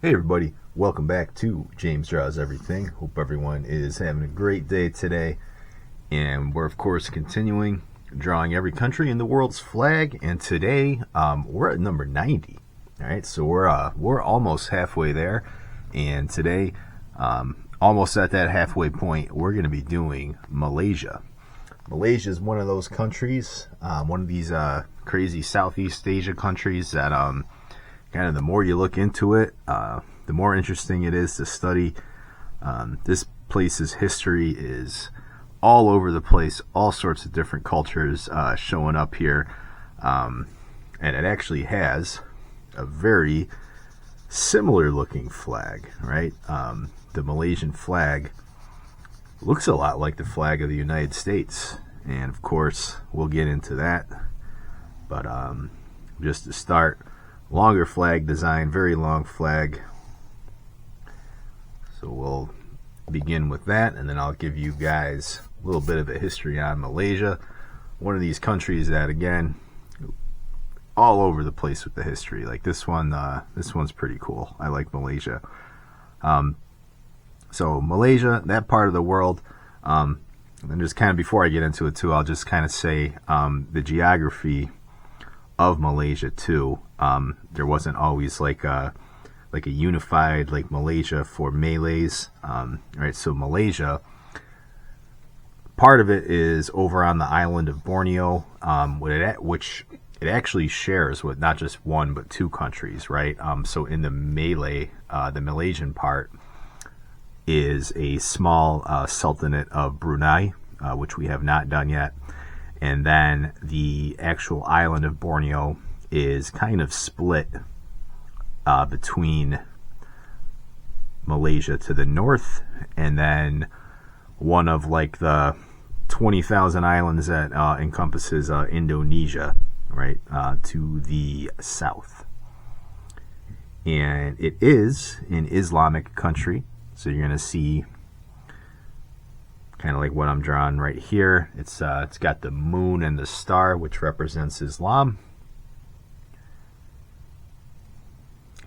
Hey everybody, welcome back to James Draws Everything. Hope everyone is having a great day today. And we're of course continuing drawing every country in the world's flag. And today we're at number 90. All right, so we're almost halfway there. And today, almost at that halfway point, we're going to be doing Malaysia. Malaysia is one of those countries, one of these crazy Southeast Asia countries that kind of the more you look into it, the more interesting it is to study. This place's history is all over the place, all sorts of different cultures showing up here. And it actually has a very similar looking flag, right? The Malaysian flag looks a lot like the flag of the United States. And of course, we'll get into that. But just to start, longer flag design, very long flag. So we'll begin with that, and then I'll give you guys a little bit of a history on Malaysia. One of these countries that, again, all over the place with the history. Like this one's pretty cool. I like Malaysia. So Malaysia, that part of the world, and just kind of before I get into it too, I'll just kind of say the geography of Malaysia too. There wasn't always like a unified like Malaysia for Malays. Right, so Malaysia, part of it is over on the island of Borneo, which it actually shares with not just one but two countries, right? So in the Malaysian part is a small sultanate of Brunei, which we have not done yet. And then the actual island of Borneo is kind of split between Malaysia to the north, and then one of like the 20,000 islands that encompasses Indonesia, right, to the south. And it is an Islamic country, so you're going to see kind of like what I'm drawing right here. It's got the moon and the star, which represents Islam.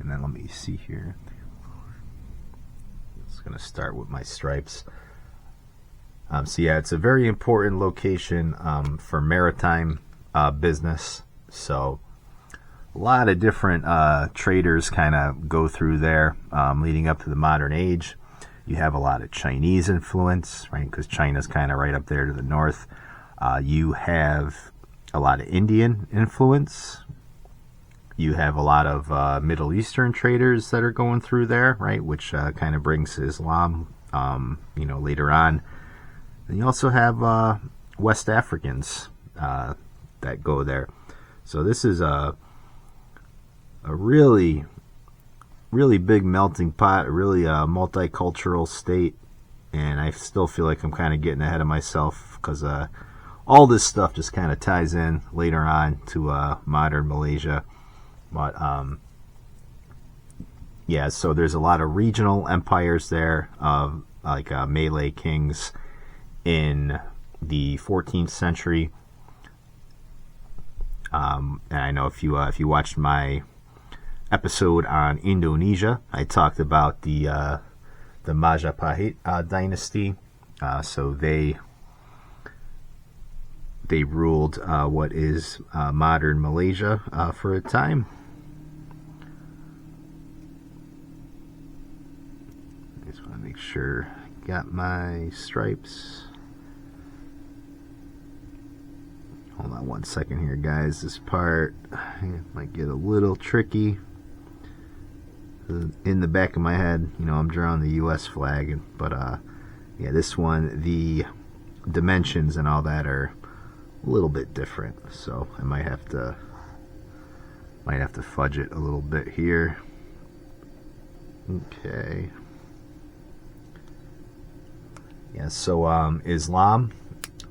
And then let me see here. It's going to start with my stripes. So yeah, it's a very important location for maritime business. So a lot of different traders kind of go through there leading up to the modern age. You have a lot of Chinese influence, right? Because China's kind of right up there to the north. You have a lot of Indian influence. You have a lot of Middle Eastern traders that are going through there, right? Which kind of brings Islam, later on. And you also have West Africans that go there. So this is a really big melting pot, really a multicultural state, and I still feel like I'm kind of getting ahead of myself because all this stuff just kind of ties in later on to modern Malaysia. But yeah, so there's a lot of regional empires there, like Malay kings in the 14th century. And I know if you watched my episode on Indonesia, I talked about the Majapahit dynasty. So they ruled what is modern Malaysia for a time. I just want to make sure I got my stripes. Hold on one second here, guys. This part might get a little tricky. In the back of my head, I'm drawing the US flag, but yeah, this one, the dimensions and all that are a little bit different, so I might have to fudge it a little bit here. Okay. Yeah, so Islam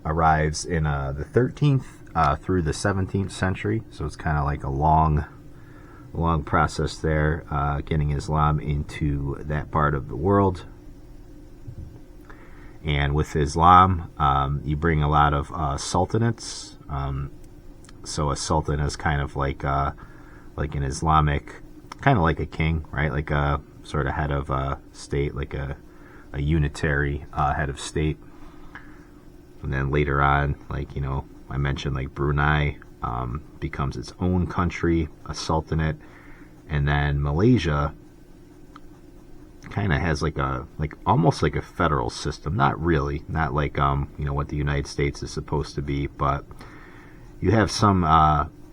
arrives in the 13th through the 17th century, so it's kind of like a long process there, getting Islam into that part of the world. And with Islam, you bring a lot of sultanates. So a sultan is kind of like an Islamic, kind of like a king, right? Like sort of head of state, like a unitary head of state. And then later on, like, you know, I mentioned like Brunei becomes its own country, a sultanate, and then Malaysia kind of has like almost like a federal system. Not really, not like you know, what the United States is supposed to be, but you have some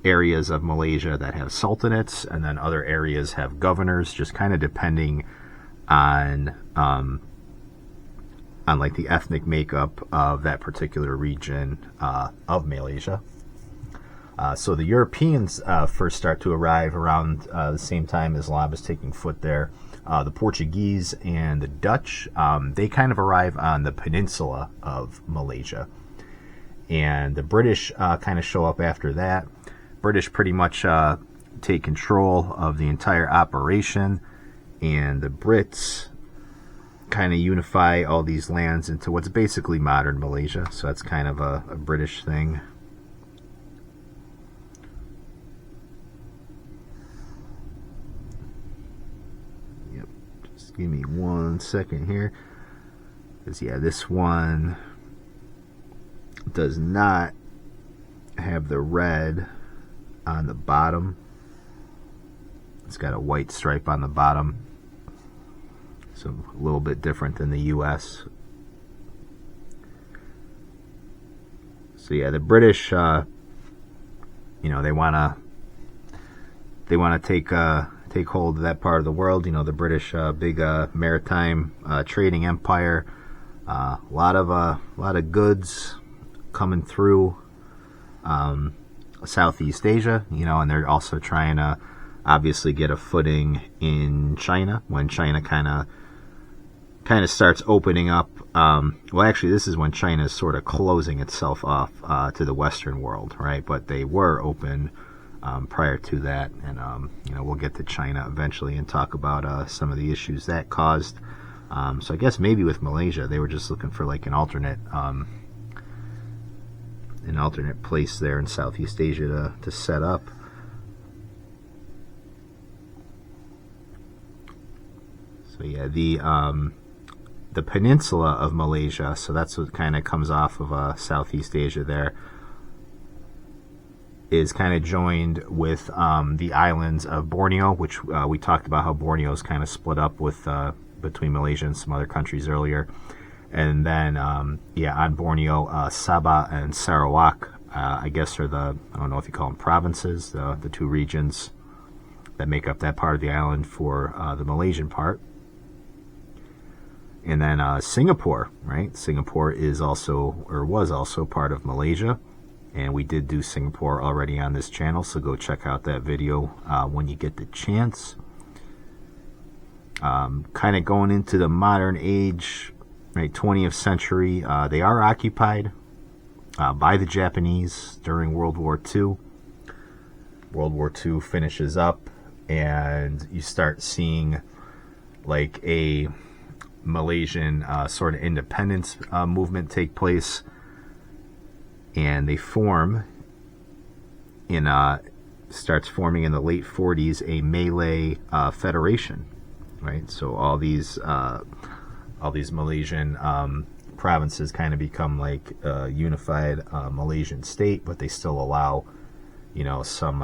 areas of Malaysia that have sultanates, and then other areas have governors, just kind of depending on like the ethnic makeup of that particular region of Malaysia. So the Europeans first start to arrive around the same time Islam is taking foot there. The Portuguese and the Dutch, they kind of arrive on the peninsula of Malaysia. And the British kind of show up after that. British pretty much take control of the entire operation, and the Brits kind of unify all these lands into what's basically modern Malaysia. So that's kind of a British thing. Yep, just give me 1 second here, because yeah, this one does not have the red on the bottom. It's got a white stripe on the bottom, so a little bit different than the US. So yeah, the British, you know, they want to take hold of that part of the world. You know, the British, big maritime trading empire, a lot of goods coming through Southeast Asia, you know, and they're also trying to obviously get a footing in China when China kind of starts opening up. Well, actually, this is when China is sort of closing itself off to the Western world, right? But they were open prior to that, and you know, we'll get to China eventually and talk about some of the issues that caused. So I guess maybe with Malaysia, they were just looking for like an alternate place there in Southeast Asia to set up. So yeah, the peninsula of Malaysia, so that's what kind of comes off of Southeast Asia there, is kind of joined with the islands of Borneo, which we talked about how Borneo is kind of split up with between Malaysia and some other countries earlier. And then, yeah, on Borneo, Sabah and Sarawak, I guess, are I don't know if you call them provinces, the two regions that make up that part of the island for the Malaysian part. And then Singapore, right? Singapore is also, or was also, part of Malaysia. And we did do Singapore already on this channel, so go check out that video when you get the chance. Kind of going into the modern age, right, 20th century, they are occupied by the Japanese during World War II. World War II finishes up, and you start seeing like a Malaysian sort of independence movement take place, and they starts forming in the late 40s a Malay federation, right? So all these Malaysian provinces kind of become like a unified Malaysian state, but they still allow, you know, some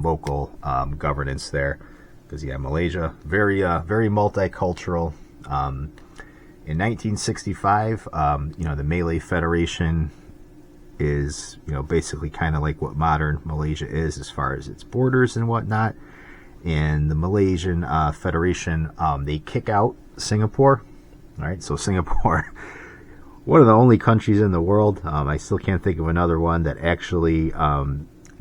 local governance there. Because yeah, Malaysia, very multicultural. In 1965, you know, the Malay Federation is, you know, basically kind of like what modern Malaysia is as far as its borders and whatnot. And the Malaysian Federation, they kick out Singapore. All right, so Singapore, one of the only countries in the world, I still can't think of another one that actually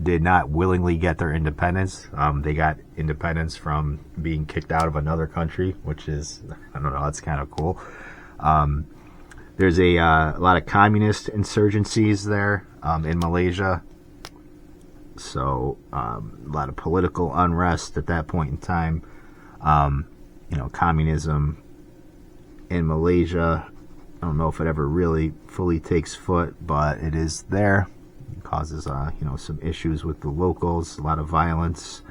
did not willingly get their independence. They got independence from being kicked out of another country, which is, I don't know, that's kind of cool. There's a lot of communist insurgencies there in Malaysia. So a lot of political unrest at that point in time. You know, communism in Malaysia, I don't know if it ever really fully takes foot, but it is there. It causes you know, some issues with the locals, a lot of violence.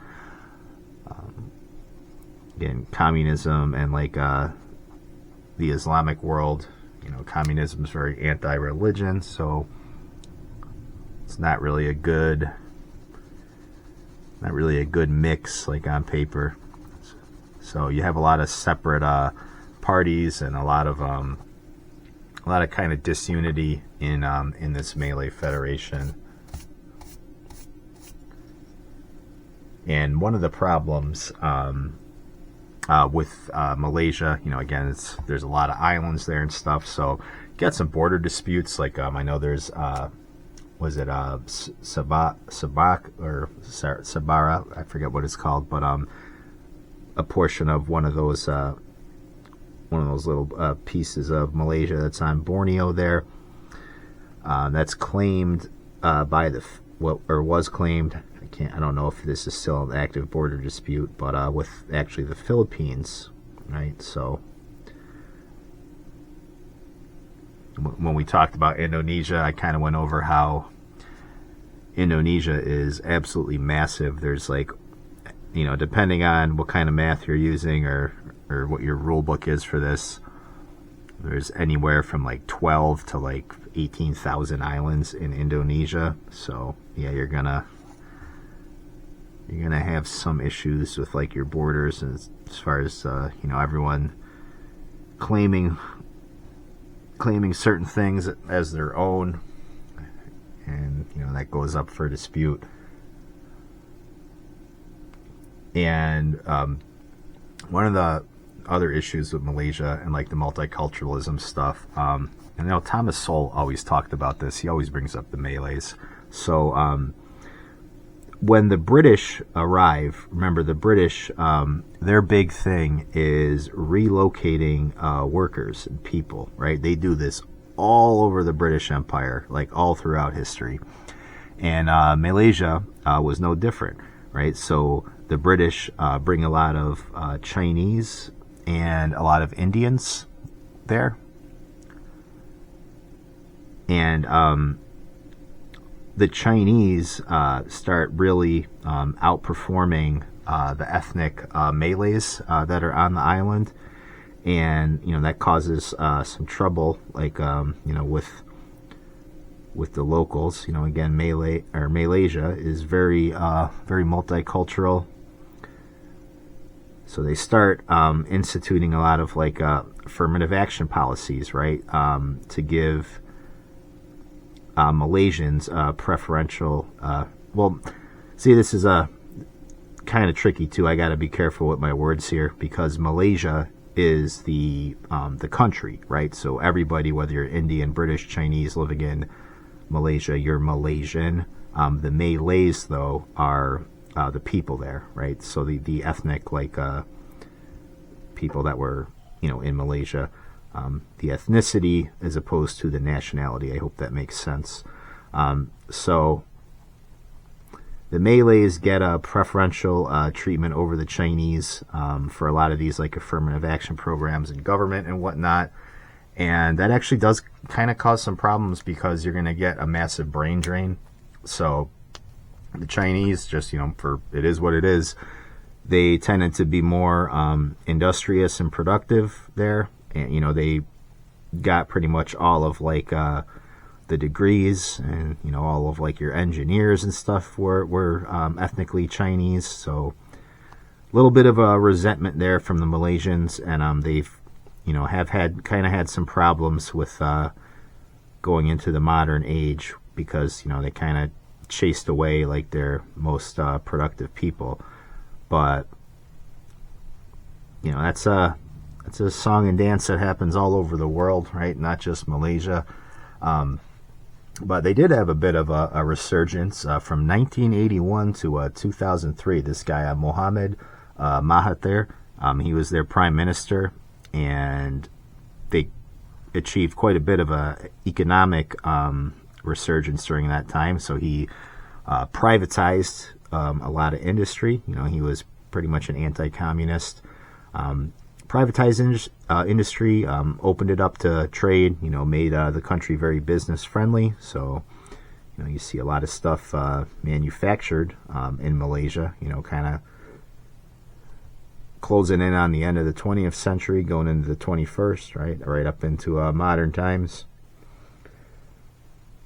again, communism and like the Islamic world. Communism is very anti-religion, so it's not really a good mix like on paper. So you have a lot of separate parties and a lot of kind of disunity in this Malay Federation. And one of the problems with Malaysia, again, there's a lot of islands there and stuff, so you got some border disputes. Like I know there's was it Sabak or Sabara? I forget what it's called, but a portion of one of those little pieces of Malaysia that's on Borneo there. That's claimed by was claimed. I don't know if this is still an active border dispute, but with actually the Philippines, right? So when we talked about Indonesia, I kind of went over how Indonesia is absolutely massive. There's like, depending on what kind of math you're using or what your rule book is for this, there's anywhere from like 12 to like 18,000 islands in Indonesia. So yeah, you're gonna have some issues with like your borders, and as far as everyone claiming certain things as their own, and that goes up for dispute. And one of the other issues with Malaysia and like the multiculturalism stuff, and Thomas Sowell always talked about this. He always brings up the Malays. So when the British arrive, remember the British, their big thing is relocating workers and people, right? They do this all over the British Empire, like all throughout history. And Malaysia was no different, right? So the British bring a lot of Chinese and a lot of Indians there. And the Chinese start really outperforming the ethnic Malays that are on the island, and that causes some trouble, like with the locals. Again, Malaysia is very multicultural, so they start instituting a lot of like affirmative action policies, right, to give Malaysians preferential. This is a kind of tricky too. I got to be careful with my words here, because Malaysia is the country, right? So everybody, whether you're Indian, British, Chinese, living in Malaysia, you're Malaysian. The Malays, though, are the people there, right? So the ethnic like people that were in Malaysia. The ethnicity as opposed to the nationality. I hope that makes sense. So the Malays get a preferential treatment over the Chinese for a lot of these like affirmative action programs in government and whatnot. And that actually does kind of cause some problems, because you're going to get a massive brain drain. So the Chinese, just, for it is what it is, they tended to be more industrious and productive there. And, they got pretty much all of like the degrees, and all of like your engineers and stuff were ethnically Chinese. So a little bit of a resentment there from the Malaysians, and they've have had some problems with going into the modern age, because they kind of chased away like their most productive people. But that's a song and dance that happens all over the world, right? Not just Malaysia. But they did have a bit of a resurgence from 1981 to 2003. This guy, Mohammed Mahathir, he was their prime minister, and they achieved quite a bit of a economic resurgence during that time. So he privatized a lot of industry. He was pretty much an anti-communist. Privatized industry, opened it up to trade, made the country very business friendly. So, you see a lot of stuff manufactured in Malaysia, kind of closing in on the end of the 20th century, going into the 21st, right up into modern times.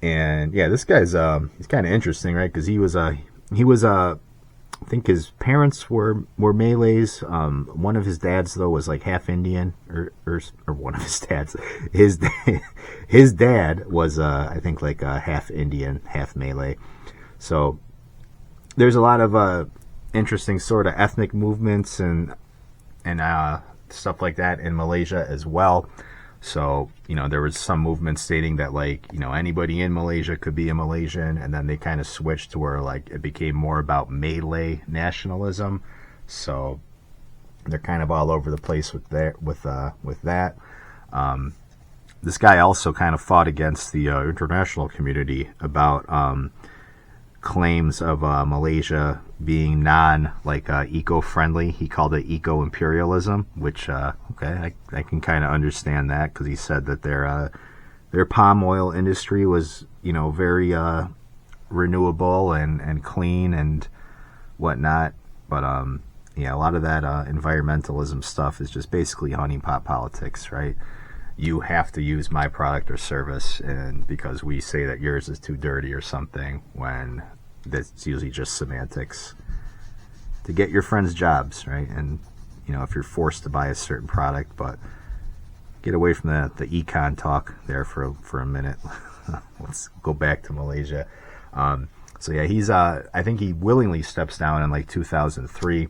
And yeah, this guy's he's kind of interesting, right? Because he was I think his parents were Malays. One of his dads though was like half Indian, or one of his dads. His dad was I think like half Indian, half Malay. So there's a lot of interesting sort of ethnic movements and stuff like that in Malaysia as well. So, there was some movement stating that, like, anybody in Malaysia could be a Malaysian, and then they kind of switched to where, like, it became more about Malay nationalism. So they're kind of all over the place with that. This guy also kind of fought against the international community about claims of Malaysia being eco-friendly. He called it eco-imperialism, which I can kind of understand that, because he said that their palm oil industry was very renewable and clean and whatnot. But a lot of that environmentalism stuff is just basically honeypot politics, right? You have to use my product or service, and because we say that yours is too dirty or something, when that's usually just semantics to get your friends jobs, right? And if you're forced to buy a certain product. But get away from the econ talk there for a minute. Let's go back to Malaysia. So yeah, he's I think he willingly steps down in like 2003,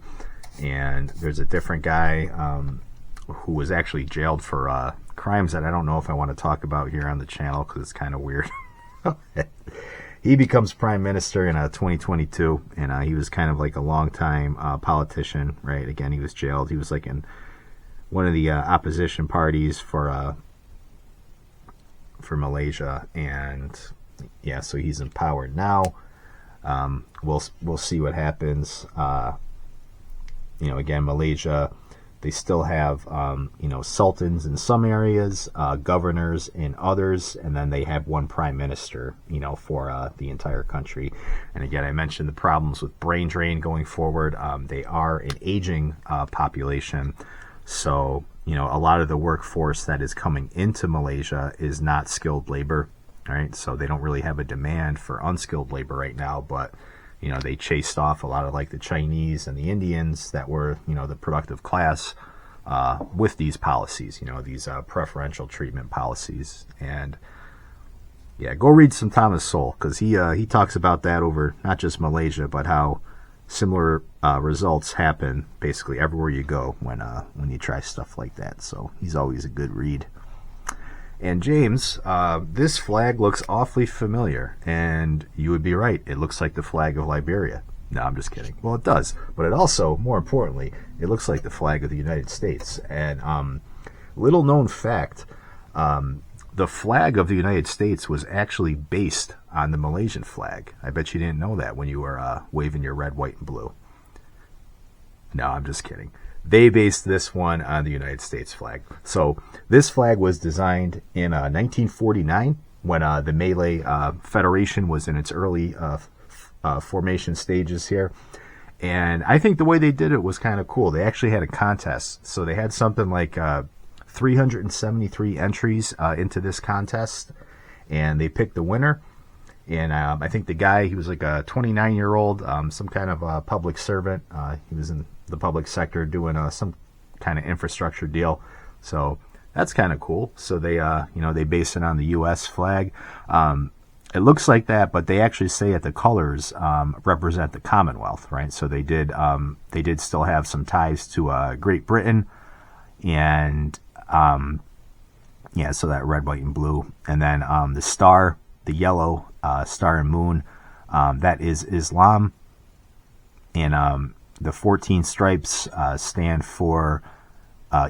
and there's a different guy who was actually jailed for crimes that I don't know if I want to talk about here on the channel, because it's kind of weird. He becomes prime minister in 2022, and he was kind of like a long-time politician, right? Again, he was jailed. He was like in one of the opposition parties for Malaysia, and yeah, so he's in power now. We'll see what happens. Again, Malaysia, they still have sultans in some areas, governors in others, and then they have one prime minister for the entire country. And again, I mentioned the problems with brain drain going forward. They are an aging population, so a lot of the workforce that is coming into Malaysia is not skilled labor, right? So they don't really have a demand for unskilled labor right now, but they chased off a lot of like the Chinese and the Indians that were, the productive class with these policies, these preferential treatment policies. And yeah, go read some Thomas Sowell, because he talks about that over not just Malaysia, but how similar results happen basically everywhere you go when you try stuff like that. So he's always a good read. And James, this flag looks awfully familiar, and you would be right. It looks like the flag of Liberia. No, I'm just kidding. Well, it does, but it also, more importantly, it looks like the flag of the United States. And little known fact, the flag of the United States was actually based on the Malaysian flag. I bet you didn't know that when you were waving your red, white, and blue. No, I'm just kidding. They based this one on the United States flag. So this flag was designed in 1949 when the Malay Federation was in its early formation stages here. And I think the way they did it was kind of cool. They actually had a contest. So they had something like 373 entries into this contest, and they picked the winner. And I think the guy, he was like a 29-year-old, some kind of public servant. He was in the public sector doing some kind of infrastructure deal. So that's kind of cool. So they, they base it on the U.S. flag. It looks like that, but they actually say that the colors represent the Commonwealth, right? So they did still have some ties to Great Britain, and so that red, white, and blue, and then the star, the yellow star and moon, that is Islam, and the 14 stripes stand for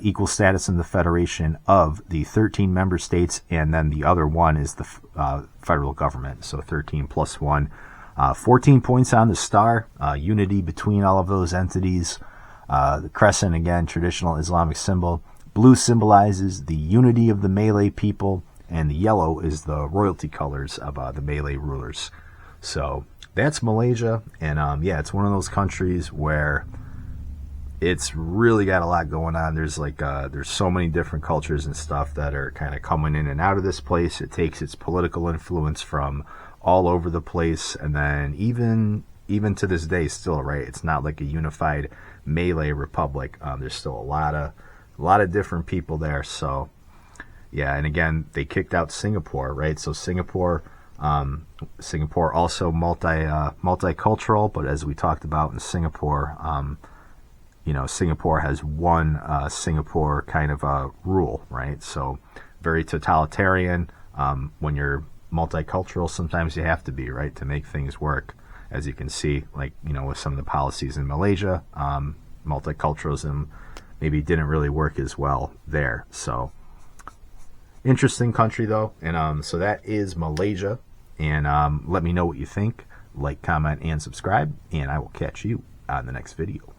equal status in the Federation of the 13 member states, and then the other one is the federal government, so 13 plus 1. 14 points on the star, unity between all of those entities. The crescent, again, traditional Islamic symbol. Blue symbolizes the unity of the Malay people, and the yellow is the royalty colors of the Malay rulers. So that's Malaysia, and it's one of those countries where it's really got a lot going on. There's like there's so many different cultures and stuff that are kind of coming in and out of this place. It takes its political influence from all over the place, and then even to this day still, right, it's not like a unified Malay republic. There's still a lot of different people there. So yeah, and again, they kicked out Singapore, right? So Singapore also multicultural, but as we talked about in Singapore, Singapore has one Singapore kind of rule, right? So very totalitarian. When you're multicultural, sometimes you have to be, right, to make things work. As you can see, like, with some of the policies in Malaysia, multiculturalism maybe didn't really work as well there. So interesting country though. And so that is Malaysia. And let me know what you think. Like, comment, and subscribe, and I will catch you on the next video.